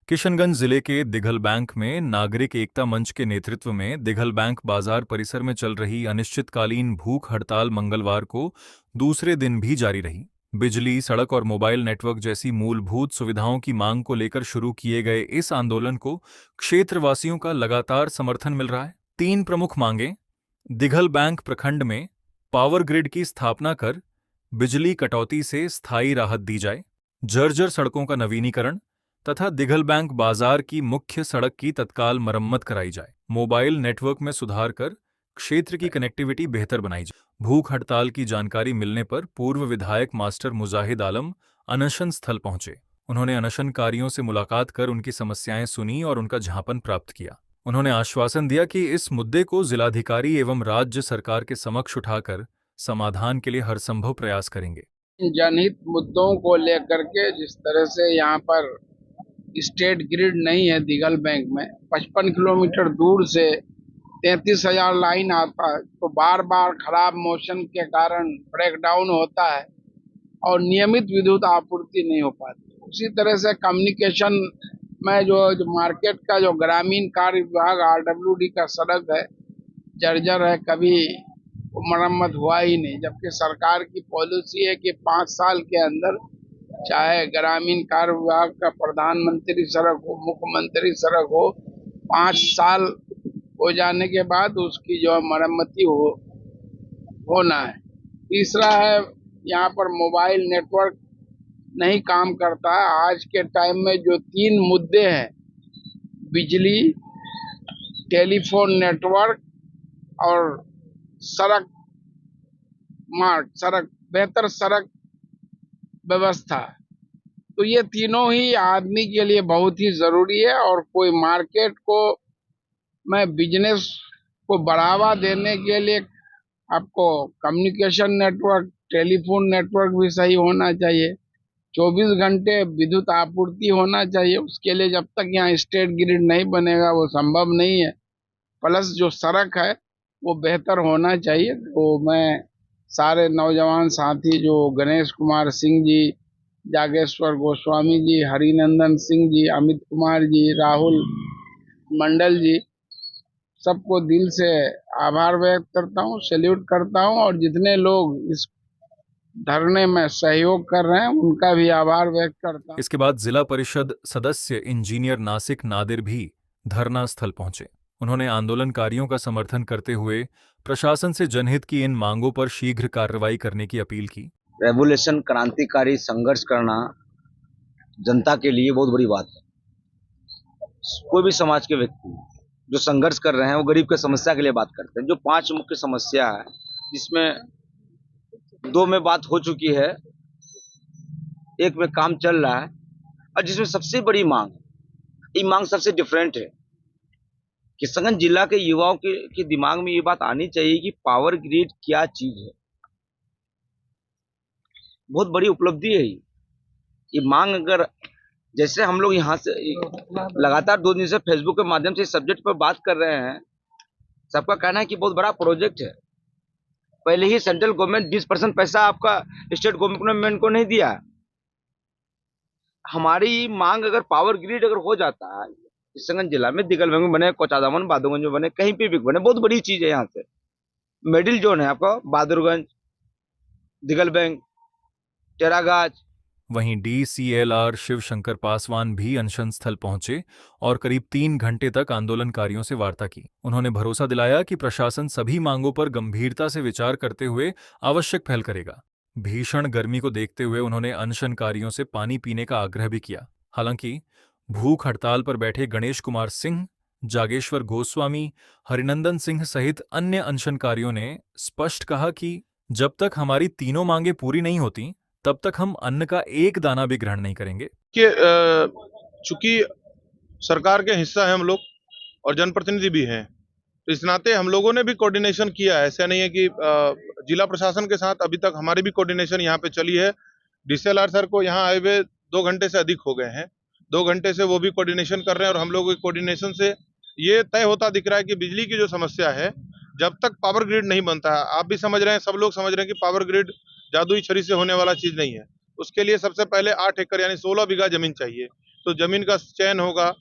किशनगंज जिले के दिघल बैंक में नागरिक एकता मंच के नेतृत्व में दिघल बैंक बाजार परिसर में चल रही अनिश्चितकालीन भूख हड़ताल मंगलवार को दूसरे दिन भी जारी रही। बिजली, सड़क और मोबाइल नेटवर्क जैसी मूलभूत सुविधाओं की मांग को लेकर शुरू किए गए इस आंदोलन को क्षेत्रवासियों का लगातार समर्थन मिल रहा है। तीन प्रमुख मांगें: दिघल बैंक प्रखंड में पावर ग्रिड की स्थापना कर बिजली कटौती से स्थायी राहत दी जाए, जर्जर सड़कों का नवीनीकरण तथा दिघल बैंक बाजार की मुख्य सड़क की तत्काल मरम्मत कराई जाए, मोबाइल नेटवर्क में सुधार कर क्षेत्र की कनेक्टिविटी बेहतर बनाई जाए। भूख हड़ताल की जानकारी मिलने पर पूर्व विधायक मास्टर मुजाहिद आलम अनशन स्थल पहुंचे। उन्होंने अनशनकारियों से मुलाकात कर उनकी समस्याएं सुनी और उनका ज्ञापन प्राप्त किया। उन्होंने आश्वासन दिया कि इस मुद्दे को जिलाधिकारी एवं राज्य सरकार के समक्ष उठाकर समाधान के लिए हर संभव प्रयास करेंगे। जनहित मुद्दों को लेकर के जिस तरह से यहाँ पर स्टेट ग्रिड नहीं है दिघल बैंक में, 55 किलोमीटर दूर से 33,000 लाइन आता है, तो बार बार खराब मौसम के कारण ब्रेकडाउन होता है और नियमित विद्युत आपूर्ति नहीं हो पाती। उसी तरह से कम्युनिकेशन में जो मार्केट का जो ग्रामीण कार्य विभाग RWD का सड़क है, जर्जर है, कभी मरम्मत हुआ ही नहीं, जबकि सरकार की पॉलिसी है कि 5 साल के अंदर चाहे ग्रामीण कार्य विभाग का प्रधानमंत्री सड़क हो, मुख्यमंत्री सड़क हो, 5 साल हो जाने के बाद उसकी जो मरम्मती होना है। तीसरा है, यहाँ पर मोबाइल नेटवर्क नहीं काम करता है। आज के टाइम में जो 3 मुद्दे हैं, बिजली, टेलीफोन नेटवर्क और बेहतर सड़क व्यवस्था, तो ये तीनों ही आदमी के लिए बहुत ही जरूरी है। और कोई मार्केट को में बिजनेस को बढ़ावा देने के लिए आपको कम्युनिकेशन नेटवर्क, टेलीफोन नेटवर्क भी सही होना चाहिए, 24 घंटे विद्युत आपूर्ति होना चाहिए। उसके लिए जब तक यहाँ स्टेट ग्रिड नहीं बनेगा वो संभव नहीं है। प्लस जो सड़क है वो बेहतर होना चाहिए। तो मैं सारे नौजवान साथी जो गणेश कुमार सिंह जी, जागेश्वर गोस्वामी जी, हरिनंदन सिंह जी, अमित कुमार जी, राहुल मंडल जी, सबको दिल से आभार व्यक्त करता हूँ, सैल्यूट करता हूँ। और जितने लोग इस धरने में सहयोग कर रहे हैं उनका भी आभार व्यक्त करता हूँ। इसके बाद जिला परिषद सदस्य इंजीनियर नासिक नादिर भी धरना स्थल पहुंचे। उन्होंने आंदोलनकारियों का समर्थन करते हुए प्रशासन से जनहित की इन मांगों पर शीघ्र कार्रवाई करने की अपील की। रेवोल्यूशन, क्रांतिकारी संघर्ष करना जनता के लिए बहुत बड़ी बात है। कोई भी समाज के व्यक्ति जो संघर्ष कर रहे हैं वो गरीब के समस्या के लिए बात करते हैं। जो 5 मुख्य समस्या है, जिसमें 2 में बात हो चुकी है, 1 में काम चल रहा है, और जिसमें सबसे बड़ी मांग, ये मांग सबसे डिफरेंट है। किशनगंज जिला के युवाओं के दिमाग में ये बात आनी चाहिए कि पावर ग्रिड क्या चीज है। बहुत बड़ी उपलब्धि है ये मांग। अगर जैसे हम लोग यहाँ से लगातार 2 दिन से फेसबुक के माध्यम से इस सब्जेक्ट पर बात कर रहे हैं, सबका कहना है कि बहुत बड़ा प्रोजेक्ट है। पहले ही सेंट्रल गवर्नमेंट 20% पैसा आपका स्टेट गवर्नमेंट को नहीं दिया। हमारी मांग अगर पावर ग्रिड अगर हो जाता है किशनगंज जिला में, दिघल बैंक में बने, कोचादामन, बहादुरगंज में बने, कहीं पे भी बने, बहुत बड़ी चीज है। यहाँ से मिडिल जोन है आपका बहादुरगंज, दिघल बैंक, टेरागाज। वहीं DCLR शिवशंकर पासवान भी अनशन स्थल पहुंचे और करीब 3 घंटे तक आंदोलनकारियों से वार्ता की। उन्होंने भरोसा दिलाया कि प्रशासन सभी मांगों पर गंभीरता से विचार करते हुए आवश्यक पहल करेगा। भीषण गर्मी को देखते हुए उन्होंने अनशनकारियों से पानी पीने का आग्रह भी किया। हालांकि भूख हड़ताल पर बैठे गणेश कुमार सिंह, जागेश्वर गोस्वामी, हरिनंदन सिंह सहित अन्य अनशनकारियों ने स्पष्ट कहा कि जब तक हमारी तीनों मांगें पूरी नहीं होती तब तक हम अन्न का एक दाना भी ग्रहण नहीं करेंगे। कि चूंकि सरकार के हिस्सा है हम लोग और जनप्रतिनिधि भी हैं, तो इस नाते हम लोगों ने भी कोऑर्डिनेशन किया है। ऐसा नहीं है कि जिला प्रशासन के साथ अभी तक हमारी भी कोऑर्डिनेशन यहाँ पे चली है। DCLR सर को यहाँ आए हुए 2 घंटे से अधिक हो गए हैं। 2 घंटे से वो भी कोऑर्डिनेशन कर रहे हैं और हम लोगों के कोऑर्डिनेशन से ये तय होता दिख रहा है कि बिजली की जो समस्या है, जब तक पावर ग्रिड नहीं बनता है, आप भी समझ रहे हैं, सब लोग समझ रहे हैं कि पावर ग्रिड जादुई छड़ी से होने वाला चीज नहीं है। उसके लिए सबसे पहले 8 एकड़ यानी 16 बीघा जमीन चाहिए। तो जमीन का चयन होगा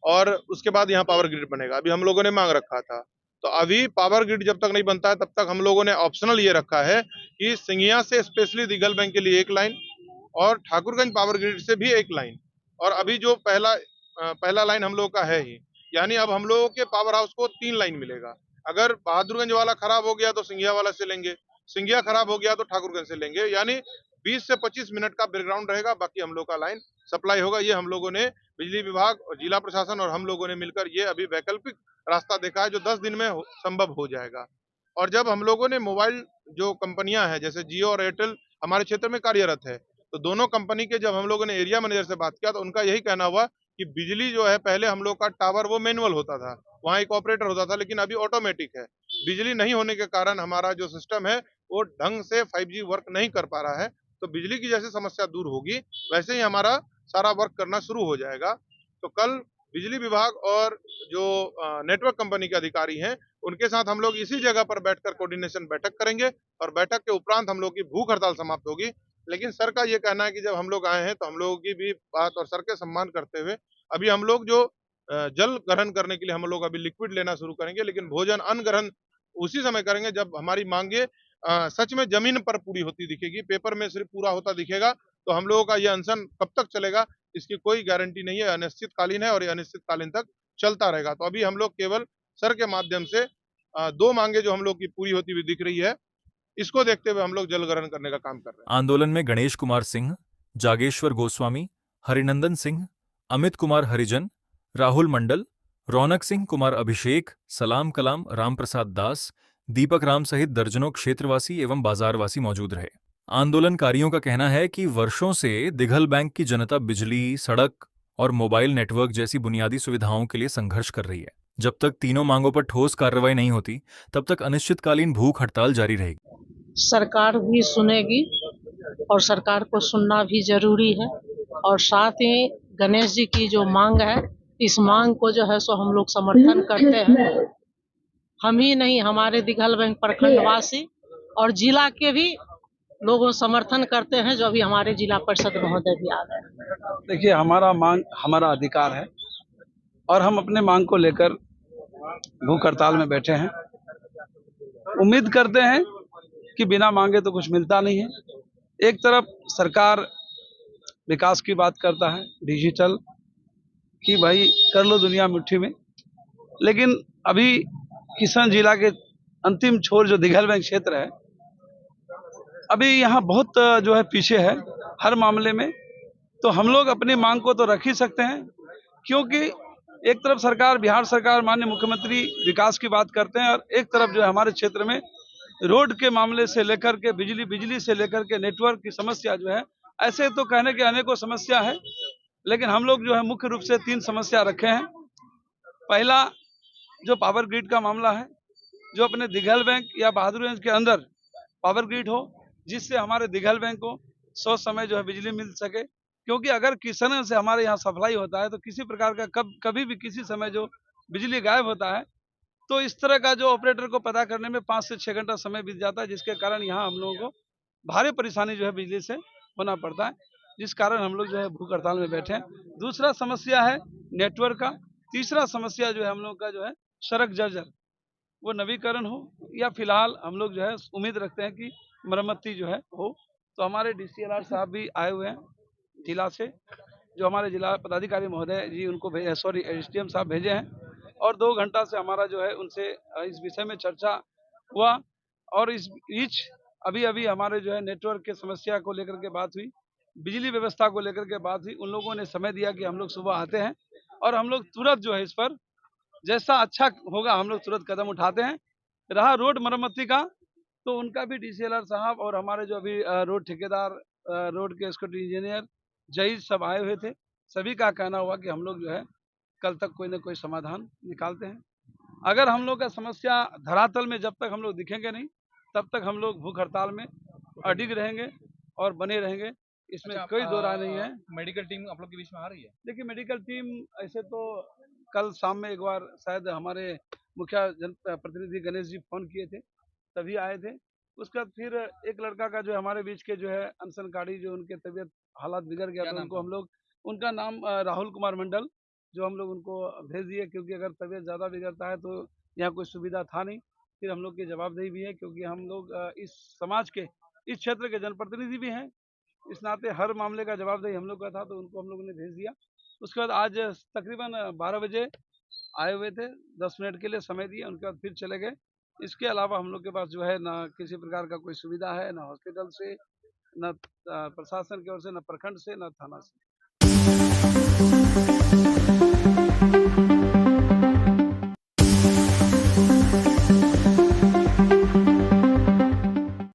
और उसके बाद यहाँ पावर ग्रिड बनेगा। अभी हम लोगों ने मांग रखा था, तो अभी पावर ग्रिड जब तक नहीं बनता है तब तक हम लोगों ने ऑप्शनल ये रखा है कि सिंघिया से स्पेशली दिघल बैंक के लिए एक लाइन और ठाकुरगंज पावर ग्रिड से भी एक लाइन, और अभी जो पहला लाइन हम लोग का है ही, यानी अब हम लोगों के पावर हाउस को 3 लाइन मिलेगा। अगर बहादुरगंज वाला खराब हो गया तो सिंघिया वाला से लेंगे, सिंघिया खराब हो गया तो ठाकुरगंज से लेंगे, यानी 20 से 25 मिनट का बैकग्राउंड रहेगा, बाकी हम लोग का लाइन सप्लाई होगा। ये हम लोगों ने बिजली विभाग और जिला प्रशासन और हम लोगों ने मिलकर ये अभी वैकल्पिक रास्ता देखा है जो 10 दिन में संभव हो जाएगा। और जब हम लोगों ने मोबाइल जो कंपनियां हैं जैसे जियो और एयरटेल हमारे क्षेत्र में कार्यरत है, तो दोनों कंपनी के जब हम लोगों ने एरिया मैनेजर से बात किया तो उनका यही कहना हुआ कि बिजली जो है पहले हम लोग का टावर वो मैनुअल होता था, वहाँ एक ऑपरेटर होता था, लेकिन अभी ऑटोमेटिक है। बिजली नहीं होने के कारण हमारा जो सिस्टम है वो ढंग से 5G वर्क नहीं कर पा रहा है। तो बिजली की जैसे समस्या दूर होगी वैसे ही हमारा सारा वर्क करना शुरू हो जाएगा। तो कल बिजली विभाग और जो नेटवर्क कंपनी के अधिकारी हैं उनके साथ हम लोग इसी जगह पर बैठकर कोऑर्डिनेशन बैठक करेंगे और बैठक के उपरांत हम लोग की भूख हड़ताल समाप्त होगी। लेकिन सर का ये कहना है कि जब हम लोग आए हैं तो हम लोगों की भी बात और सर के सम्मान करते हुए अभी हम लोग जो जल ग्रहण करने के लिए हम लोग अभी लिक्विड लेना शुरू करेंगे, लेकिन भोजन अन्न ग्रहण उसी समय करेंगे जब हमारी मांगे सच में जमीन पर पूरी होती दिखेगी, पेपर में सिर्फ पूरा होता दिखेगा। तो हम लोगों का ये अनशन कब तक चलेगा इसकी कोई गारंटी नहीं है, अनिश्चितकालीन है और ये अनिश्चितकालीन तक चलता रहेगा। तो अभी हम लोग केवल सर के माध्यम से 2 मांगे जो हम लोग की पूरी होती हुई दिख रही है, इसको देखते हुए हम लोग जल ग्रहण करने का काम कर रहे हैं। आंदोलन में गणेश कुमार सिंह, जागेश्वर गोस्वामी, हरिनंदन सिंह, अमित कुमार हरिजन, राहुल मंडल, रौनक सिंह कुमार अभिषेक, सलाम कलाम, रामप्रसाद दास, दीपक राम सहित दर्जनों क्षेत्रवासी एवं बाजारवासी मौजूद रहे। आंदोलनकारियों का कहना है कि वर्षों से दिघल बैंक की जनता बिजली, सड़क और मोबाइल नेटवर्क जैसी बुनियादी सुविधाओं के लिए संघर्ष कर रही है। जब तक तीनों मांगों पर ठोस कार्रवाई नहीं होती, तब तक अनिश्चितकालीन भूख हड़ताल जारी रहेगी। सरकार भी सुनेगी और सरकार को सुनना भी जरूरी है, और साथ ही गणेश जी की जो मांग है इस मांग को जो है सो हम लोग समर्थन करते हैं। हम ही नहीं, हमारे दिघल बैंक प्रखंडवासी और जिला के भी लोगों समर्थन करते हैं, जो अभी हमारे जिला परिषद महोदय भी आ गए। देखिए, हमारा मांग हमारा अधिकार है और हम अपने मांग को लेकर भूख हड़ताल में बैठे हैं। उम्मीद करते हैं कि बिना मांगे तो कुछ मिलता नहीं है। एक तरफ सरकार विकास की बात करता है, डिजिटल कि भाई कर लो दुनिया मुट्ठी में, लेकिन अभी किशन जिला के अंतिम छोर जो दिघल बैंक क्षेत्र है अभी यहाँ बहुत जो है पीछे है हर मामले में। तो हम लोग अपनी मांग को तो रख ही सकते हैं, क्योंकि एक तरफ सरकार, बिहार सरकार, माननीय मुख्यमंत्री विकास की बात करते हैं और एक तरफ जो है हमारे क्षेत्र में रोड के मामले से लेकर के बिजली से लेकर के नेटवर्क की समस्या जो है, ऐसे तो कहने के अनेकों समस्या है, लेकिन हम लोग जो है मुख्य रूप से 3 समस्या रखे हैं। पहला जो पावर ग्रिड का मामला है, जो अपने दिघल बैंक या बहादुरगंज के अंदर पावर ग्रिड हो, जिससे हमारे दिघल बैंक को 100 समय जो है बिजली मिल सके। क्योंकि अगर किसान से हमारे यहाँ सप्लाई होता है तो किसी प्रकार का कभी भी किसी समय जो बिजली गायब होता है तो इस तरह का जो ऑपरेटर को पता करने में 5 से 6 घंटा समय बीत जाता है, जिसके कारण यहाँ हम लोगों को भारी परेशानी जो है बिजली से होना पड़ता है, जिस कारण हम लोग जो है भूख हड़ताल में बैठे हैं। दूसरा समस्या है नेटवर्क का। तीसरा समस्या जो है हम लोग का जो है सड़क जर्जर, वो नवीकरण हो या फिलहाल हम लोग जो है उम्मीद रखते हैं कि मरम्मती जो है हो। तो हमारे DCLR साहब भी आए हुए हैं जिला से, जो हमारे जिला पदाधिकारी महोदय जी उनको SDM साहब भेजे हैं और 2 घंटा से हमारा जो है उनसे इस विषय में चर्चा हुआ। और इस बीच अभी हमारे जो है नेटवर्क के समस्या को लेकर के बात हुई, बिजली व्यवस्था को लेकर के बात हुई। उन लोगों ने समय दिया कि हम लोग सुबह आते हैं और हम लोग तुरंत जो है इस पर जैसा अच्छा होगा हम लोग तुरंत कदम उठाते हैं। रहा रोड मरम्मती का, तो उनका भी DCLR साहब और हमारे जो अभी रोड ठेकेदार, रोड के एक्जीक्यूटिव इंजीनियर, जज सब आए हुए थे। सभी का कहना हुआ कि हम लोग जो है कल तक कोई ना कोई समाधान निकालते हैं। अगर हम लोग का समस्या धरातल में जब तक हम लोग दिखेंगे नहीं, तब तक हम लोग भूख हड़ताल में अडिग रहेंगे और बने रहेंगे। इसमें कोई दो राय नहीं है। मेडिकल टीम आप लोग के बीच में आ रही है? देखिए, मेडिकल टीम ऐसे तो कल शाम में एक बार शायद हमारे मुखिया प्रतिनिधि गणेश जी फोन किए थे, तभी आए थे। उसके बाद फिर एक लड़का का जो हमारे बीच के जो है अनशनकारी, जो उनके तबीयत हालात बिगड़ गया, तो उनको हम लोग उनका नाम राहुल कुमार मंडल, जो हम लोग उनको भेज दिए, क्योंकि अगर तबीयत ज़्यादा बिगड़ता है तो यहाँ कोई सुविधा था नहीं। फिर हम लोग की जवाबदेही भी है, क्योंकि हम लोग इस समाज के, इस क्षेत्र के जनप्रतिनिधि भी हैं, इस नाते हर मामले का जवाबदेही हम लोग का था, तो उनको हम लोगों ने भेज दिया। उसके बाद आज तकरीबन 12 बजे आए हुए थे, 10 मिनट के लिए समय दिए, उनके बाद फिर चले गए। इसके अलावा हम लोग के पास जो है ना किसी प्रकार का कोई सुविधा है, ना हॉस्पिटल से, न प्रशासन की ओर से, न प्रखंड से, न थाना से।